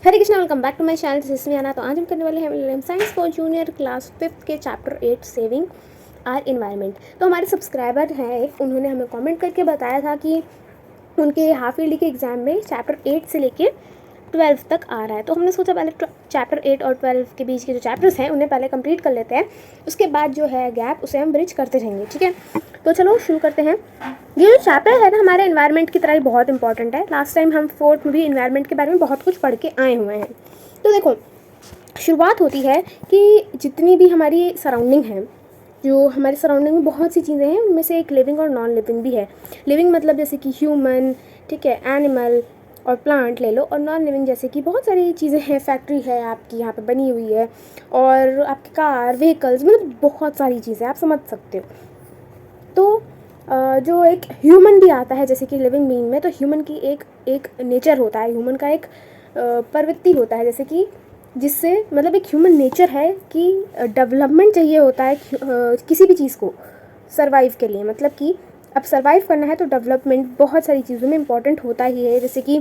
Hare Krishna, welcome back to my channel. This is Aana. तो आज हम करने वाले हैं science for junior class 5th के चैप्टर 8 सेविंग आर इन्वायरमेंट। तो हमारे सब्सक्राइबर हैं एक, उन्होंने हमें कमेंट करके बताया था कि उनके हाफ ईयरली के एग्ज़ाम में चैप्टर 8 से लेके 12 तक आ रहा है। तो हमने सोचा पहले चैप्टर 8 और 12 के बीच के जो चैप्टर्स हैं उन्हें पहले कंप्लीट कर लेते हैं, उसके बाद जो है गैप उसे हम ब्रिज करते रहेंगे। ठीक है, तो चलो शुरू करते हैं। ये जो चैप्टर है ना हमारे एनवायरनमेंट की तरह ही बहुत इंपॉर्टेंट है। लास्ट टाइम हम 4th में भी एनवायरनमेंट के बारे में बहुत कुछ पढ़ के आए हुए हैं। तो देखो, शुरुआत होती है कि जितनी भी हमारी सराउंडिंग है, जो हमारे सराउंडिंग में बहुत सी चीज़ें हैं, उनमें से एक लिविंग और नॉन लिविंग भी है। लिविंग मतलब जैसे कि ह्यूमन, ठीक है, एनिमल और प्लांट ले लो, और नॉन लिविंग जैसे कि बहुत सारी चीज़ें हैं, फैक्ट्री है आपकी यहाँ पे बनी हुई है, और आपकी कार, व्हीकल्स, मतलब बहुत सारी चीज़ें, आप समझ सकते हो। तो जो एक ह्यूमन भी आता है जैसे कि लिविंग बीइंग में, तो ह्यूमन की एक नेचर होता है, ह्यूमन का एक प्रवृत्ति होता है, जैसे कि जिससे मतलब एक ह्यूमन नेचर है कि डेवलपमेंट चाहिए होता है किसी भी चीज़ को सरवाइव के लिए। मतलब कि अब सरवाइव करना है तो डेवलपमेंट बहुत सारी चीज़ों में इम्पॉर्टेंट होता ही है। जैसे कि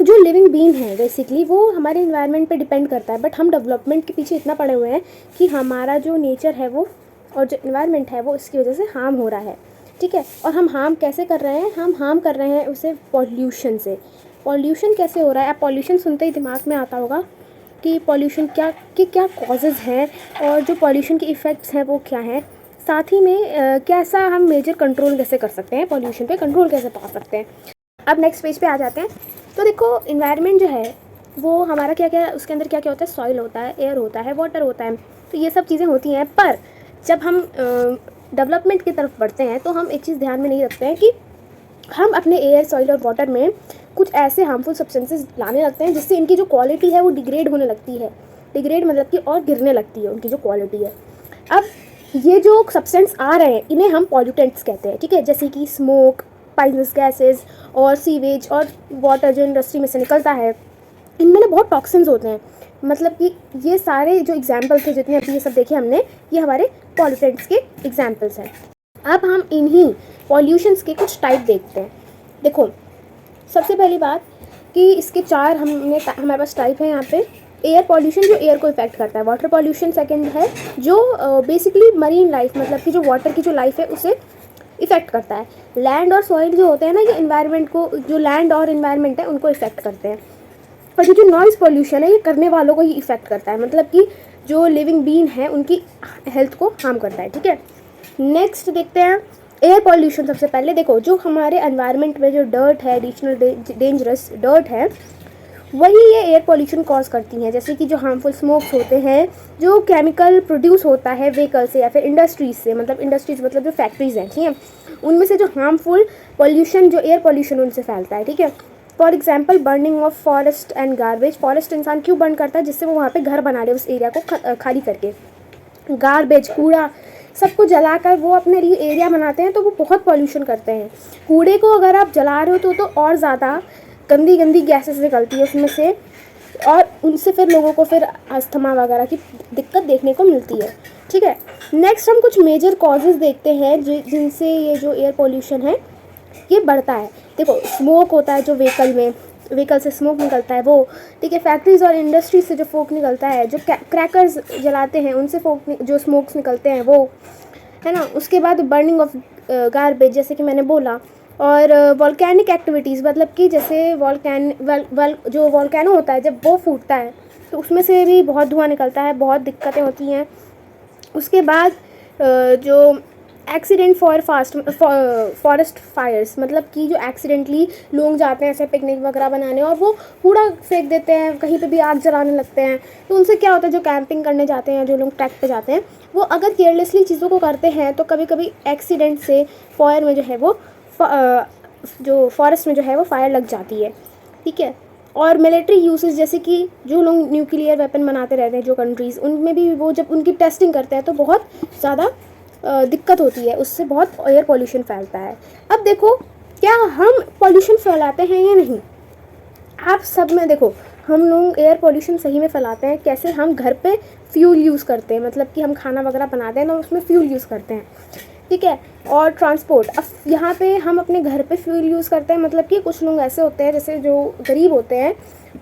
जो लिविंग बीइंग है बेसिकली वो हमारे इन्वायरमेंट पे डिपेंड करता है, बट हम डेवलपमेंट के पीछे इतना पड़े हुए हैं कि हमारा जो नेचर है वो और जो इन्वायरमेंट है वो इसकी वजह से हार्म हो रहा है। ठीक है, और हम हार्म कैसे कर रहे हैं? हम हार्म कर रहे हैं उसे पॉल्यूशन से। पॉल्यूशन कैसे हो रहा है? आप पॉल्यूशन सुनते ही दिमाग में आता होगा कि पॉल्यूशन क्या कॉजेज़ हैं, और जो पॉल्यूशन के इफ़ेक्ट्स हैं वो क्या हैं। साथ ही में कैसा हम मेजर कंट्रोल कैसे कर सकते हैं, पॉल्यूशन पे कंट्रोल कैसे पा सकते हैं। अब नेक्स्ट पेज पे आ जाते हैं। तो देखो, इन्वायरमेंट जो है वो हमारा क्या क्या, उसके अंदर क्या क्या होता है? सॉइल होता है, एयर होता है, वाटर होता है, तो ये सब चीज़ें होती हैं। पर जब हम डेवलपमेंट की तरफ बढ़ते हैं तो हम एक चीज़ ध्यान में नहीं रखते हैं कि हम अपने एयर, सॉइल और वाटर में कुछ ऐसे हार्मफुल सब्सटेंसेस लाने लगते हैं जिससे इनकी जो क्वालिटी है वो डिग्रेड होने लगती है। डिग्रेड मतलब कि और गिरने लगती है उनकी जो क्वालिटी है। अब ये जो सब्सटेंस आ रहे हैं इन्हें हम पॉल्यूटेंट्स कहते हैं। ठीक है, जैसे कि स्मोक, पॉइजनस गैसेस और सीवेज और वाटर जो इंडस्ट्री में से निकलता है, इनमें ना बहुत टॉक्सिन्स होते हैं। मतलब कि ये सारे जो एग्जाम्पल थे जितने अभी ये सब देखे हमने, ये हमारे पॉल्यूटेंट्स के एग्जाम्पल्स हैं। अब हम इन्हीं पॉल्यूशंस के कुछ टाइप देखते हैं। देखो, सबसे पहली बात कि इसके चार हमारे पास टाइप है यहाँ पे। एयर पॉल्यूशन जो एयर को इफेक्ट करता है, वाटर पॉल्यूशन सेकंड है जो बेसिकली मरीन लाइफ, मतलब कि जो वाटर की जो लाइफ है उसे इफेक्ट करता है। लैंड और सॉइल जो होते हैं ना, ये इन्वायरमेंट को, जो लैंड और इन्वायरमेंट है उनको इफेक्ट करते हैं। और जो नॉइज़ पॉल्यूशन है ये करने वालों को ही इफेक्ट करता है, मतलब कि जो लिविंग बीइंग है उनकी हेल्थ को हार्म करता है। ठीक है, नेक्स्ट देखते हैं एयर पॉल्यूशन। सबसे पहले देखो, जो हमारे एनवायरनमेंट में जो डर्ट है, एडिशनल डेंजरस डर्ट है, वही ये एयर पॉल्यूशन कॉज करती हैं। जैसे कि जो हार्मफुल स्मोक्स होते हैं, जो केमिकल प्रोड्यूस होता है व्हीकल से या फिर इंडस्ट्रीज से, मतलब इंडस्ट्रीज मतलब जो फैक्ट्रीज हैं, ठीक है, उनमें से जो हार्मफुल पॉल्यूशन, जो एयर पॉल्यूशन उनसे फैलता है। ठीक है, for example burning of forest and garbage. Forest इंसान क्यों बर्न करता है? जिससे वो वहाँ पे घर बना ले उस एरिया को खाली करके। गार्बेज, कूड़ा, सबको जलाकर वो अपने लिए एरिया बनाते हैं, तो वो बहुत पॉल्यूशन करते हैं। कूड़े को अगर आप जला रहे हो तो और ज़्यादा गंदी गंदी गैसेस निकलती है उसमें से, और उनसे फिर लोगों को फिर अस्थमा वगैरह की दिक्कत देखने को मिलती है। ठीक है, नेक्स्ट हम कुछ मेजर कॉजेज़ देखते हैं जिनसे ये जो एयर पॉल्यूशन है ये बढ़ता है। देखो, स्मोक होता है जो व्हीकल से स्मोक निकलता है वो। ठीक है, फैक्ट्रीज और इंडस्ट्रीज से जो फोक निकलता है, जो क्रैकर्स जलाते हैं उनसे जो स्मोक्स निकलते हैं वो, है ना। उसके बाद बर्निंग ऑफ गार्बेज, जैसे कि मैंने बोला, और वॉल्केनिक एक्टिविटीज़, मतलब कि जैसे जो वॉल्केनो होता है जब वो फूटता है तो उसमें से भी बहुत धुआं निकलता है, बहुत दिक्कतें होती हैं। उसके बाद जो एक्सीडेंट फॉरेस्ट फायर्स, मतलब कि जो एक्सीडेंटली लोग जाते हैं ऐसे पिकनिक वगैरह बनाने और वो कूड़ा फेंक देते हैं, कहीं पे भी आग जलाने लगते हैं, तो उनसे क्या होता है, जो कैंपिंग करने जाते हैं, जो लोग ट्रैक पे जाते हैं, वो अगर केयरलेसली चीज़ों को करते हैं तो कभी कभी एक्सीडेंट से फायर में जो है वो जो फॉरेस्ट में जो है वो फायर लग जाती है। ठीक है, और मिलिट्री यूसेज, जैसे कि जो लोग न्यूक्लियर वेपन बनाते रहते हैं जो कंट्रीज़, उनमें भी वो जब उनकी टेस्टिंग करते हैं तो बहुत ज़्यादा दिक्कत होती है, उससे बहुत एयर पॉल्यूशन फैलता है। अब देखो, क्या हम पॉल्यूशन फैलाते हैं या नहीं? आप सब में देखो, हम लोग एयर पॉल्यूशन सही में फैलाते हैं। कैसे? हम घर पे फ्यूल यूज़ करते हैं, मतलब कि हम खाना वगैरह बनाते हैं तो उसमें फ्यूल यूज़ करते हैं। ठीक है, और ट्रांसपोर्ट, अब यहाँ पे हम अपने घर पे फ्यूल यूज़ करते हैं, मतलब कि कुछ लोग ऐसे होते हैं जैसे जो गरीब होते हैं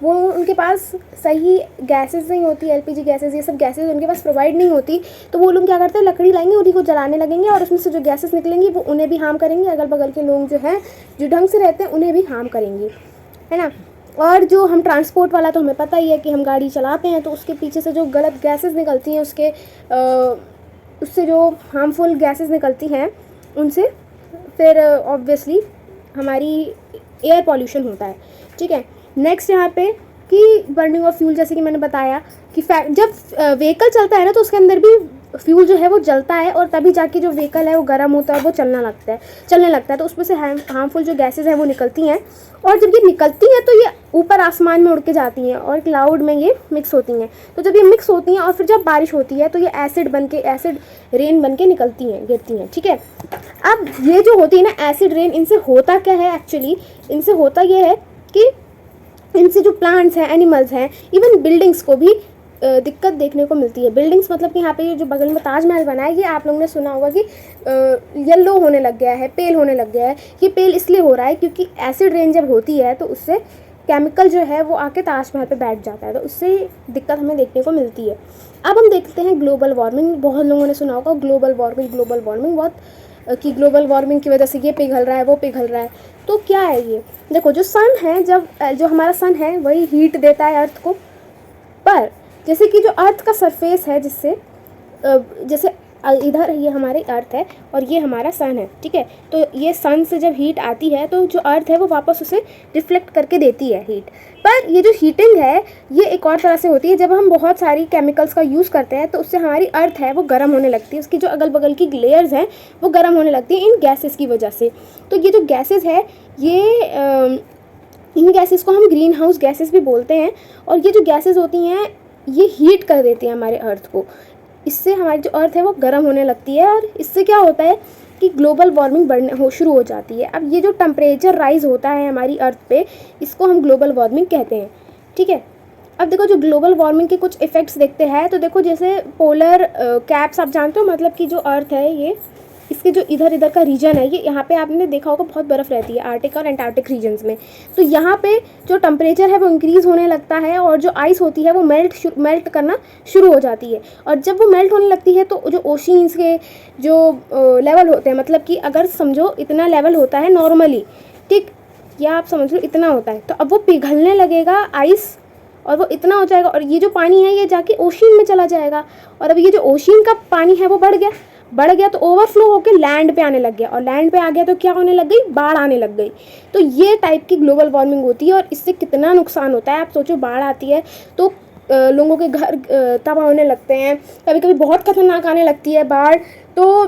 वो उनके पास सही गैसेस नहीं होती, एलपीजी गैसेस, ये सब गैसेस उनके पास प्रोवाइड नहीं होती, तो वो लोग क्या करते हैं, लकड़ी लाएंगे, उन्हीं को जलाने लगेंगे और उसमें से जो गैसेस निकलेंगी वो उन्हें भी हार्म करेंगे, अगल बगल के लोग जो हैं जो ढंग से रहते हैं उन्हें भी हार्म करेंगी, है ना। और जो हम ट्रांसपोर्ट वाला तो हमें पता ही है कि हम गाड़ी चलाते हैं तो उसके पीछे से जो गलत गैसेस निकलती हैं उससे जो हार्मफुल गैसेस निकलती हैं उनसे फिर ऑब्वियसली हमारी एयर पॉल्यूशन होता है, ठीक है। नेक्स्ट यहाँ पे कि बर्निंग ऑफ फ्यूल, जैसे कि मैंने बताया कि जब व्हीकल चलता है ना तो उसके अंदर भी फ्यूल जो है वो जलता है और तभी जाके जो व्हीकल है वो गर्म होता है, वो चलने लगता है तो उसमें से हार्मफुल जो गैसेस हैं वो निकलती हैं, और जब ये निकलती हैं तो ये ऊपर आसमान में उड़ के जाती हैं और क्लाउड में ये मिक्स होती हैं। तो जब ये मिक्स होती हैं और फिर जब बारिश होती है तो ये एसिड रेन बन के निकलती हैं, गिरती हैं, ठीक है। अब ये जो होती है ना एसिड रेन, इनसे होता क्या है एक्चुअली, इनसे होता ये है कि इनसे जो प्लांट्स हैं, एनिमल्स हैं, इवन बिल्डिंग्स को भी दिक्कत देखने को मिलती है। बिल्डिंग्स मतलब कि यहाँ पे ये जो बगल में ताजमहल बना है ये आप लोगों ने सुना होगा कि येलो होने लग गया है, पेल होने लग गया है। ये पेल इसलिए हो रहा है क्योंकि एसिड रेन जब होती है तो उससे केमिकल जो है वो आके ताजमहल पे बैठ जाता है, तो उससे दिक्कत हमें देखने को मिलती है। अब हम देखते हैं ग्लोबल वार्मिंग। बहुत लोगों ने सुना होगा ग्लोबल वार्मिंग बहुत कि ग्लोबल वार्मिंग की वजह से ये पिघल रहा है, वो पिघल रहा है। तो क्या है ये, देखो जो सन है, जो हमारा सन है वही हीट देता है अर्थ को, पर जैसे कि जो अर्थ का सरफेस है, जैसे इधर ये हमारी अर्थ है और ये हमारा सन है, ठीक है। तो ये सन से जब हीट आती है तो जो अर्थ है वो वापस उसे रिफ्लेक्ट करके देती है हीट। पर ये जो हीटिंग है ये एक और तरह से होती है, जब हम बहुत सारी केमिकल्स का यूज़ करते हैं तो उससे हमारी अर्थ है वो गर्म होने लगती है, उसकी जो अगल बगल की लेयर्स हैं वो गर्म होने लगती हैं इन गैसेस की वजह से। तो ये जो गैसेस है इन गैसेस को हम ग्रीन हाउस गैसेस भी बोलते हैं, और ये जो गैसेस होती हैं ये हीट कर देती हैं हमारे अर्थ को। इससे हमारी जो अर्थ है वो गर्म होने लगती है और इससे क्या होता है कि ग्लोबल वार्मिंग शुरू हो जाती है। अब ये जो टेम्परेचर राइज होता है हमारी अर्थ पे, इसको हम ग्लोबल वार्मिंग कहते हैं, ठीक है। अब देखो जो ग्लोबल वार्मिंग के कुछ इफ़ेक्ट्स देखते हैं, तो देखो जैसे पोलर कैप्स आप जानते हो, मतलब कि जो अर्थ है ये इसके जो इधर का रीजन है, ये यहाँ पे आपने देखा होगा बहुत बर्फ़ रहती है आर्टिक और एंटार्क्टिक रीजन्स में। तो यहाँ पे जो टेम्परेचर है वो इंक्रीज़ होने लगता है और जो आइस होती है वो मेल्ट करना शुरू हो जाती है। और जब वो मेल्ट होने लगती है तो जो ओशियंस के जो लेवल होते हैं, मतलब कि अगर समझो इतना लेवल होता है नॉर्मली, ठीक, या आप समझ लो इतना होता है, तो अब वो पिघलने लगेगा आइस और वो इतना हो जाएगा और ये जो पानी है ये जाके ओशियन में चला जाएगा। और अब ये जो ओशियन का पानी है वो बढ़ गया तो ओवरफ्लो होकर लैंड पे आने लग गया, और लैंड पे आ गया तो क्या होने लग गई, बाढ़ आने लग गई। तो ये टाइप की ग्लोबल वार्मिंग होती है और इससे कितना नुकसान होता है आप सोचो। बाढ़ आती है तो लोगों के घर तबाह होने लगते हैं, कभी कभी बहुत खतरनाक आने लगती है बाढ़, तो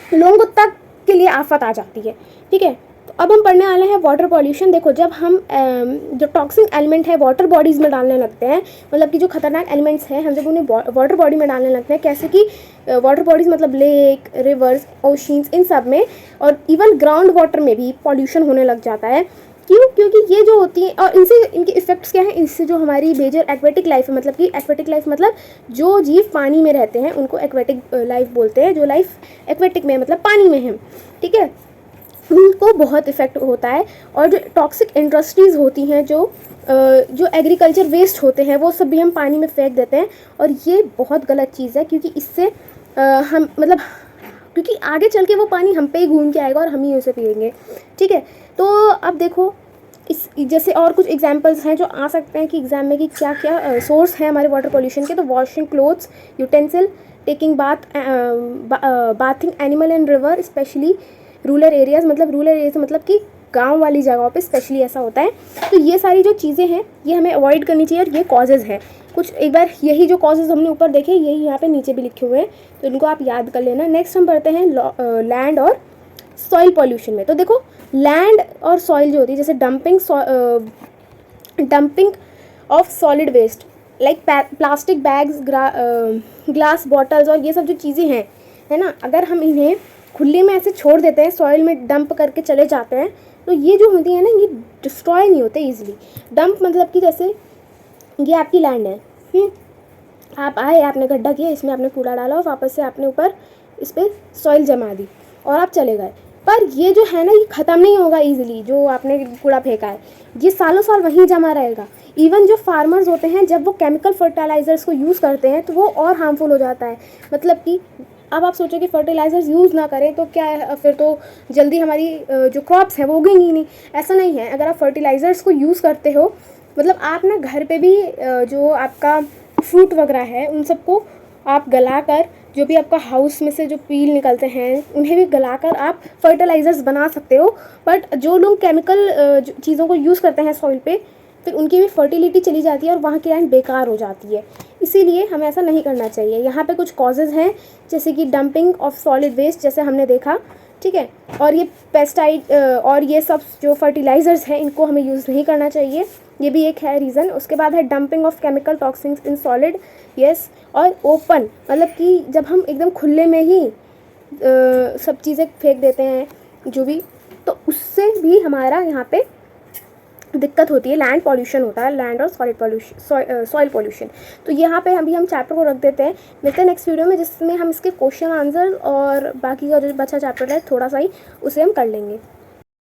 लोगों तक के लिए आफत आ जाती है, ठीक है। तो अब हम पढ़ने वाले हैं वाटर पॉल्यूशन। देखो जब हम जो टॉक्सिक एलिमेंट है वाटर बॉडीज़ में डालने लगते हैं, मतलब कि जो खतरनाक एलिमेंट्स हैं हम जब उन्हें वाटर बॉडी में डालने लगते हैं, कैसे कि वाटर बॉडीज़ मतलब लेक, रिवर्स, ओशियंस, इन सब में और इवन ग्राउंड वाटर में भी पॉल्यूशन होने लग जाता है। क्यों? क्योंकि ये जो होती है और इनके इफ़ेक्ट्स क्या हैं, इससे जो हमारी मेजर एक्वेटिक लाइफ है, मतलब कि एक्वेटिक लाइफ मतलब जो जीव पानी में रहते हैं उनको एक्वेटिक लाइफ बोलते हैं, जो लाइफ एक्वेटिक में मतलब पानी में है, ठीक है, उनको बहुत इफ़ेक्ट होता है। और जो टॉक्सिक इंडस्ट्रीज़ होती हैं, जो एग्रीकल्चर वेस्ट होते हैं वो सब भी हम पानी में फेंक देते हैं, और ये बहुत गलत चीज़ है क्योंकि इससे हम मतलब क्योंकि आगे चल के वो पानी हम पे ही घूम के आएगा और हम ही उसे पिएंगे, ठीक है। तो अब देखो इस जैसे और कुछ एग्जांपल्स हैं जो आ सकते हैं कि एग्जाम में कि क्या क्या सोर्स हैं हमारे वाटर पोल्यूशन के। तो washing clothes, utensil, taking bathing animal and river, specially rural areas, मतलब कि गांव वाली जगहों पे स्पेशली ऐसा होता है। तो ये सारी जो चीज़ें हैं ये हमें अवॉइड करनी चाहिए और ये कॉजेज़ हैं कुछ। एक बार यही जो कॉजेज़ हमने ऊपर देखे यही यहाँ पे नीचे भी लिखे हुए हैं, तो इनको आप याद कर लेना। नेक्स्ट हम पढ़ते हैं लैंड और सॉइल पॉल्यूशन में। तो देखो लैंड और सॉइल जो होती है, जैसे dumping of solid waste like plastic bags, glass bottles और ये सब जो चीज़ें हैं, है ना, अगर हम इन्हें खुले में ऐसे छोड़ देते हैं, सॉइल में डंप करके चले जाते हैं, तो ये जो होती है ना ये डिस्ट्रॉय नहीं होते ईजिली। डंप मतलब कि जैसे ये आपकी लैंड है, आप आए, आपने गड्ढा किया, इसमें आपने कूड़ा डाला और वापस से आपने ऊपर इस पर सॉइल जमा दी और आप चले गए, पर ये जो है ना, ये ख़त्म नहीं होगा ईजिली। जो आपने कूड़ा फेंका है ये सालों साल वहीं जमा रहेगा। इवन जो फार्मर्स होते हैं, जब वो केमिकल फर्टिलाइज़र्स को यूज़ करते हैं तो वो और हार्मफुल हो जाता है। मतलब कि अब आप सोचो कि फर्टिलाइज़र्स यूज़ ना करें तो क्या है, फिर तो जल्दी हमारी जो क्रॉप्स हैं वो उगेंगी नहीं। ऐसा नहीं है, अगर आप फर्टिलाइज़र्स को यूज़ करते हो, मतलब आप ना घर पे भी जो आपका फ्रूट वगैरह है उन सबको आप गलाकर, जो भी आपका हाउस में से जो पील निकलते हैं उन्हें भी गलाकर आप फर्टिलाइज़र्स बना सकते हो। बट जो लोग केमिकल चीज़ों को यूज़ करते हैं सॉइल पे, फिर उनकी भी फर्टिलिटी चली जाती है और वहाँ की लैंड बेकार हो जाती है। इसीलिए हमें ऐसा नहीं करना चाहिए। यहाँ पे कुछ कॉजेज़ हैं, जैसे कि डंपिंग ऑफ सॉलिड वेस्ट, जैसे हमने देखा, ठीक है। और ये पेस्टाइड और ये सब जो फर्टिलाइज़र्स हैं इनको हमें यूज़ नहीं करना चाहिए, ये भी एक है रीज़न। उसके बाद है dumping of chemical toxins in solid, yes. और ओपन, मतलब कि जब हम एकदम खुले में ही सब चीज़ें फेंक देते हैं जो भी, तो उससे भी हमारा यहाँ पे दिक्कत होती है, लैंड पॉल्यूशन होता है, लैंड और सॉलिड पॉल्यूशन, सॉइल पॉल्यूशन। तो यहाँ पे अभी हम चैप्टर को रख देते हैं। मिलते हैं नेक्स्ट वीडियो में, जिसमें हम इसके क्वेश्चन आंसर और बाकी का जो बचा चैप्टर है थोड़ा सा ही, उसे हम कर लेंगे।